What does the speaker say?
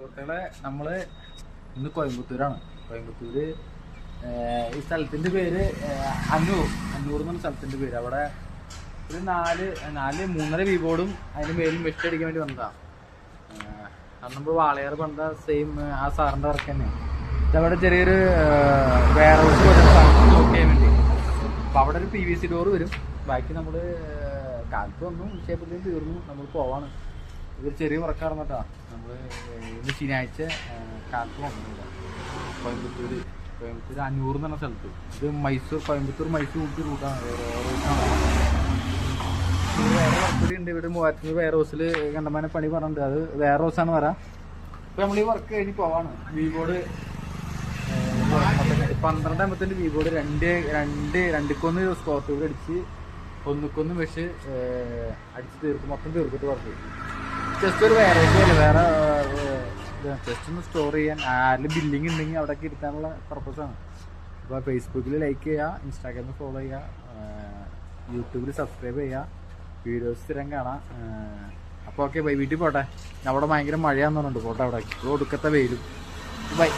സുഹൃത്തുക്കളെ, നമ്മള് ഇന്ന് കോയമ്പത്തൂരാണ്. കോയമ്പത്തൂര് ഈ സ്ഥലത്തിന്റെ പേര് അന്നൂർ എന്ന് പറഞ്ഞ സ്ഥലത്തിന്റെ പേര്. അവിടെ ഒരു മൂന്നര വീബോർഡും അതിന് മേലും വെച്ചടിക്കാൻ വേണ്ടി വന്നതാണ്. അന്ന് നമ്മൾ വാളയാർ പണ്ട സെയിം ആ സാറിന്റെ വർക്ക് തന്നെയാണ്. ഇതവിടെ ചെറിയൊരു വെയർ ഹൗസ് സ്റ്റോക്ക് ചെയ്യാൻ വേണ്ടി. അപ്പൊ അവിടെ ഒരു PVC ഡോർ വരും. ബാക്കി നമ്മള് കാലത്ത് വന്നു, ഉച്ചയപ്പോഴത്തേക്കും തീർന്നു, നമ്മൾ പോവാണ്. ഇതൊരു ചെറിയ വർക്കായിരുന്നു കേട്ടോ. നമ്മള് ഇന്ന് ശനിയാഴ്ച കാലത്ത് വന്നില്ല. കോയമ്പത്തൂർ അന്നൂർ എന്ന് പറഞ്ഞ സ്ഥലത്ത്. ഇത് കോയമ്പത്തൂർ മൈസൂർ റൂട്ടാണ്. വേറെ വർക്കൂടി ഉണ്ട് ഇവിടെ. 3000 വെയർ ഹൗസിൽ കണ്ടമാനം പണി പറഞ്ഞിട്ടുണ്ട്. അത് വെയർ ഹൗസാണ് വരാം. ഇപ്പൊ നമ്മൾ ഈ വർക്ക് കഴിഞ്ഞ് പോവാണ്. വീബോർഡ് 12 ആകുമ്പത്തിന്റെ വീബോർഡ് രണ്ടിക്കൊന്ന് സ്കോർ ട്യൂബ് അടിച്ച് ഒന്നിക്കൊന്ന് വെച്ച് അടിച്ച് തീർക്കും. മൊത്തം തീർത്തിട്ട് വർക്ക്. ജസ്റ്റ് ഒരു വെയർ ഹൗസ് അല്ലേ, വേറെ ജസ്റ്റ് ഒന്ന് സ്റ്റോർ ചെയ്യാൻ. ആരിലും ബില്ലിങ് ഉണ്ടെങ്കിൽ അവിടേക്ക് ഇരുത്താനുള്ള പർപ്പസാണ്. അപ്പോൾ ഫേസ്ബുക്കിൽ ലൈക്ക് ചെയ്യുക, ഇൻസ്റ്റാഗ്രാമിൽ ഫോളോ ചെയ്യുക, യൂട്യൂബിൽ സബ്സ്ക്രൈബ് ചെയ്യുക, വീഡിയോസ് സ്ഥിരം കാണാം. അപ്പോൾ ഓക്കെ, ബൈ. വീട്ടിൽ പോട്ടെ. അവിടെ ഭയങ്കര മഴയാന്ന് പറഞ്ഞിട്ടുണ്ട്. പോട്ടെ, അവിടെ ഒടുക്കത്തെ വെയിലും. ബൈ.